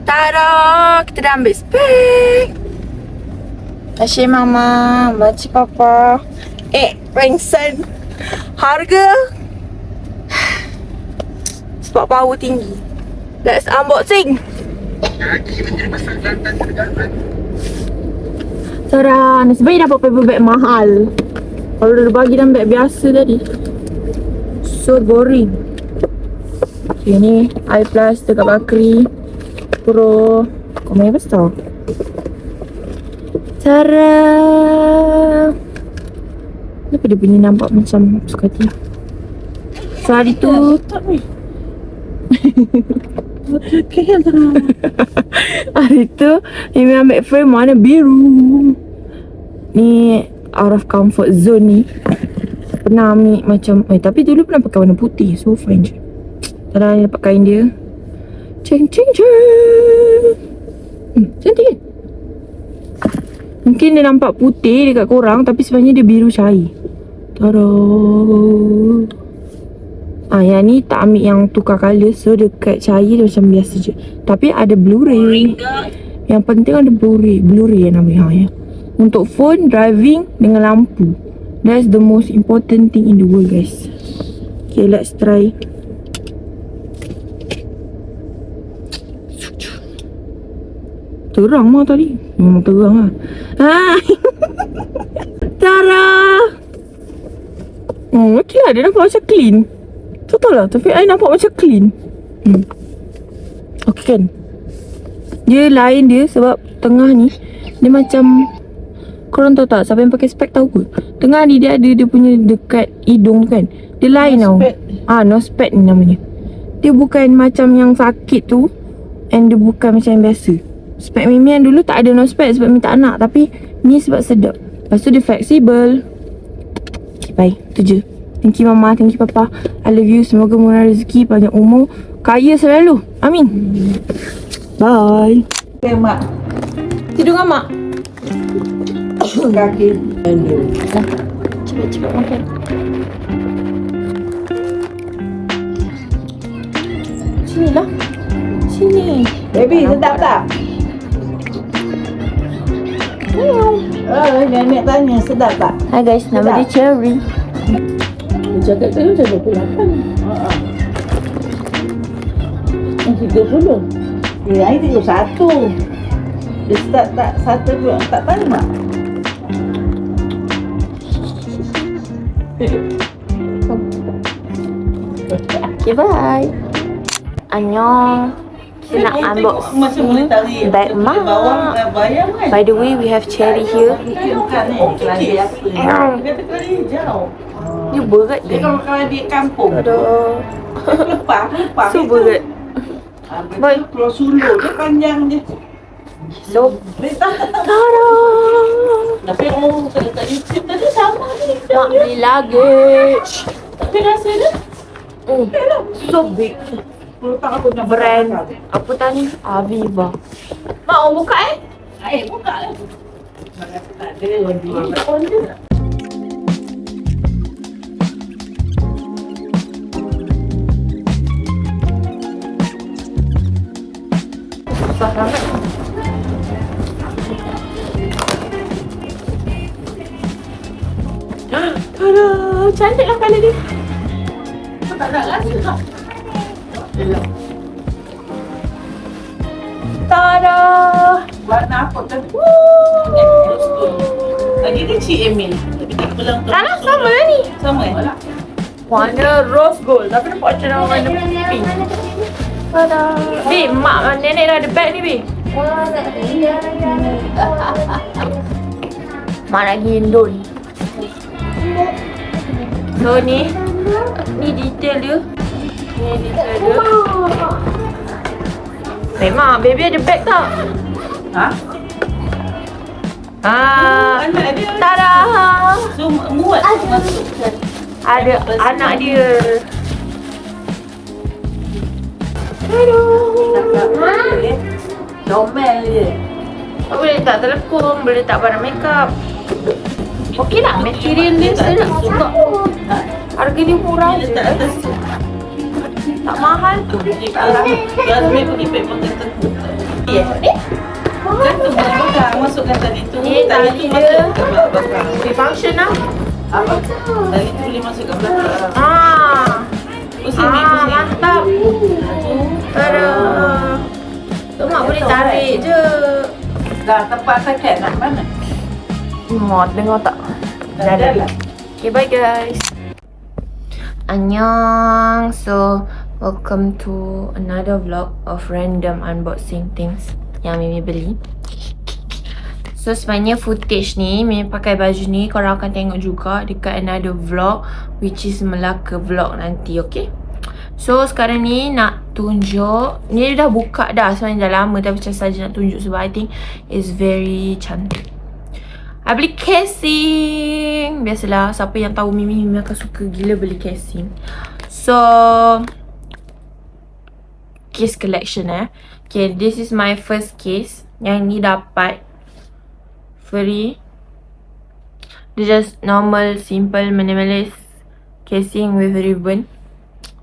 Tada! Kita dah ambil spek. Asyik mama, baca papa. Rengsan. Harga sebab power tinggi. Let's unboxing. Tada, nasib baik dapat paper bag mahal. Kalau dia bagi dalam bag biasa tadi, so boring. Okay, ni I plus dekat Bakri Pro Komai besar. Tada. Kenapa dia bunyi nampak macam suka hati? So hari tu hari tu Mimi ambil frame warna biru. Ni out of comfort zone ni. Pernah ambil macam tapi dulu pernah pakai warna putih. So fine je. Tadi dapat kain dia. Ceng ceng ceng. Cantik kan? Mungkin dia nampak putih dekat korang, tapi sebenarnya dia biru cair. Tada. Yang ni tak ambil yang tukar colour. So dekat cair dia macam biasa je. Tapi ada Blu-ray. Yang penting ada Blu-ray. Blu-ray yang ambil ya. Untuk phone, driving dengan lampu. That's the most important thing in the world, guys. Okay, let's try. Terang mah tadi. Memang terang lah. Tada. Okay lah, dia nampak macam clean. Betul lah, tapi I nampak macam clean. Okay kan. Dia lain dia sebab tengah ni dia macam, korang tahu tak, siapa yang pakai spek tahu ke? Tengah ni dia ada dia punya dekat hidung tu kan. Dia lain tau. No spek ni namanya. Dia bukan macam yang sakit tu. And dia bukan macam yang biasa. Spek Mimi yang dulu tak ada no spek sebab Mimi tak nak. Tapi ni sebab sedap. Lepas tu dia fleksibel. Okay, bye. Itu je. Thank you mama, thank you papa. I love you. Semoga murah rezeki, panjang umur, kaya selalu. Amin. Bye. Okay, mak. Tidur dengan mak? Kaki. Cepat-cepat makan. Sini lah. Sini. Baby, sedap tak? Nenek tanya, sedap tak? Hai guys, nama dia Cherry. Dia cakap tadi macam 28. 30. Dia hari 31. Dia start tak satu pun tak tahu mak. Okay, bye. Annyeong. Kita nak unboxing bag mak. By the way, we have Cherry here. Dia berat dia. Kalau di kampung. Aduh. Lepas. So berat. Boy. Keluar Sulu dia panjang je. So, tada. Tapi orang kat YouTube tadi sama ni. Nak beli luggage. Tapi rasa dia So big. tak aku nak Brand apa tadi? Aviva. Mak, orang buka buka lah. Tak ada orang jual. Susah sangat. Aduh, cantik lah colour dia. Tak nak rasa tak? Tada. Warna apa tu? Lagi kecil Emil. Tapi tak pelang tu. Tak lah, sama lah ni. Sama Warna rose gold. Tapi nampak macam warna pink. Tada. Babe, mak nenek dah ada bag ni, babe. Mak nak gendol. So ni detail dia. Ni detail dia. Memang baby ada bag tak? Ha? Anak dia. Tada. So muat masukkan. Ada anak dia. Aduh. Comel je. Boleh tak telefon, boleh tak barang makeup. Okey lah, material dia sedap juga. Harga dia murah je. Tak atas. Tak mahal tu. Dia pergi pergi pakai tekuk. masukkan tali tu. Tali tu dia. masuk ke belakang. Okay, function lah. Apa? Tali tu boleh masuk ke belakang. Pusing ni, pusing. Mantap. Tada. Tu mak boleh tarik je. Dah tepat sakit nak mana? Mak dengar tak? Dah lah. Okay, bye guys. Annyeong. So, welcome to another vlog of random unboxing things yang Mimi beli. So, sebenarnya footage ni, Mimi pakai baju ni, korang akan tengok juga dekat another vlog, which is Melaka vlog nanti, okay? So, sekarang ni nak tunjuk. Ni dah buka dah, sebenarnya dah lama, tapi macam saja nak tunjuk sebab I think it's very cantik. I beli casing. Biasalah, siapa yang tahu Mimi akan suka gila beli casing. So, case collection Okay, this is my first case. Yang ni dapat free. Dia just normal, simple, minimalist casing with ribbon.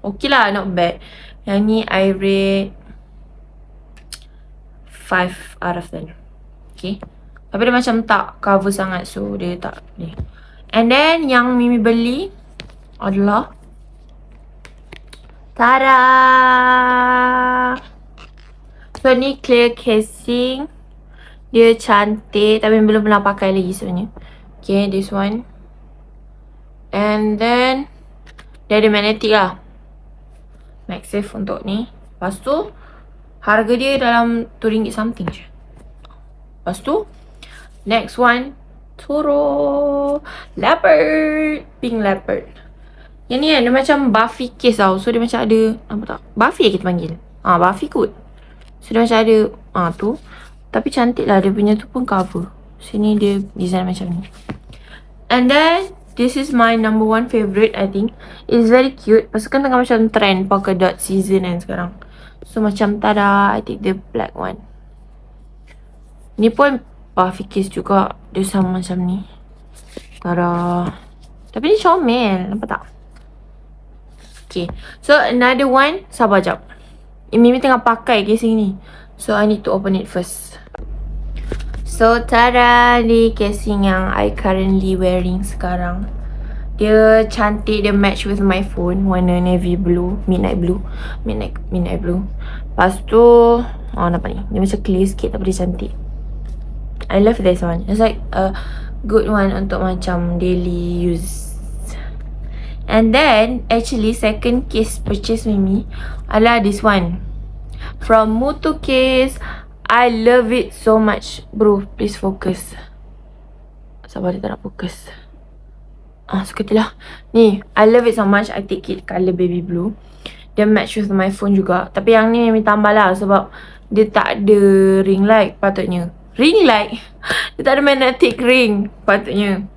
Okay lah, not bad. Yang ni I rate 5 out of 10. Okay, tapi dia macam tak cover sangat, so dia tak ni. And then yang Mimi beli adalah tada! So ni clear casing. Dia cantik, tapi belum pernah pakai lagi sebenarnya. Okay, this one. And then dia ada magnetic lah. MagSafe untuk ni. Lepas tu harga dia dalam RM2 something je. Lepas tu next one, Toro leopard, pink leopard. Yang ni dia macam Buffy case tau. So dia macam ada, apa tak? Buffy kita panggil. Buffy kot. So dia macam ada tu. Tapi cantik lah, dia punya tu pun cover. Sini dia design macam ni. And then this is my number one favourite, I think. It's very cute. Pasal kan tengah macam trend polka dot season kan sekarang. So macam tada, I take the black one. Ni pun Buffy case juga. Dia sama macam ni. Tada. Tapi ni comel, nampak tak? Okay, so another one. Sabar jap. Mimi tengah pakai casing ni, so I need to open it first. So tada, ni casing yang I currently wearing sekarang. Dia cantik, dia match with my phone. Warna navy blue, midnight blue. Midnight blue. Lepas tu nampak ni, dia macam clear sikit tapi dia cantik. I love this one. It's like a good one untuk macam daily use. And then actually second case purchase Mimi adalah this one from Mutu Case. I love it so much. Bro, please focus. Sabar, dia tak nak fokus. Seketilah. Ni, I love it so much. I take it colour baby blue. Dia match with my phone juga. Tapi yang ni Mimi tambah lah sebab dia tak ada ring light patutnya. Ring light? Dia tak ada magnetic ring patutnya.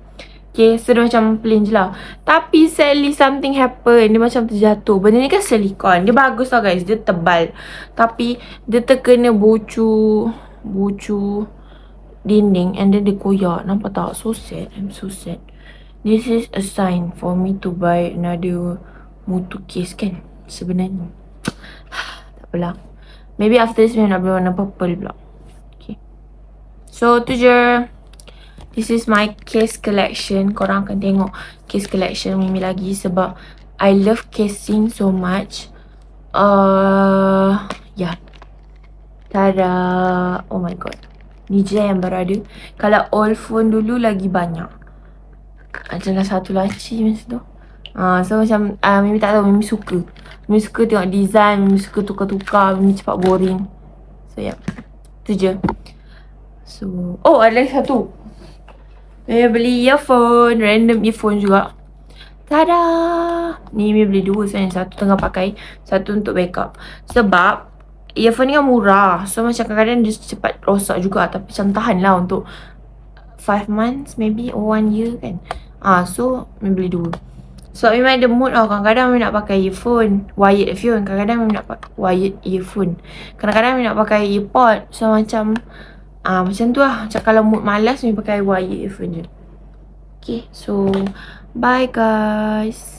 Okay, so dia macam plain je lah. Tapi sadly something happen. Dia macam terjatuh. Benda ni kan silikon. Dia bagus tau guys. Dia tebal. Tapi dia terkena bucu dinding. And then dia koyak. Nampak tak? So sad. I'm so sad. This is a sign for me to buy another Mutu case kan. Sebenarnya. Tak apalah. Maybe after this Mimi nak beli warna purple pula. Okay. So tu je. This is my case collection. Korang akan tengok case collection Mimi lagi sebab I love casing so much. Yeah. Tada. Oh my god. Ni je yang baru ada. Kalau old phone dulu lagi banyak. Adalah satu laci macam tu. So macam Mimi tak tahu, Mimi suka. Mimi suka tengok design, Mimi suka tukar-tukar, Mimi cepat boring. So yeah. Tu je. So, ada lagi satu. Mimi beli earphone, random earphone juga. Tada! Ni Mimi beli dua sebenarnya. Satu tengah pakai, satu untuk backup. Sebab earphone ni kan murah. So macam kadang-kadang dia cepat rosak juga. Tapi macam tahan lah untuk 5 months maybe or 1 year kan. So Mimi beli dua. So Mimi ada mood tau. Kadang-kadang Mimi nak pakai earphone, wired earphone. Kadang-kadang Mimi nak pakai wired earphone. Kadang-kadang Mimi nak pakai earpod. So macam macam tu lah. Macam kalau mood malas, Mimi pakai wired earphone je. Okay, so bye guys.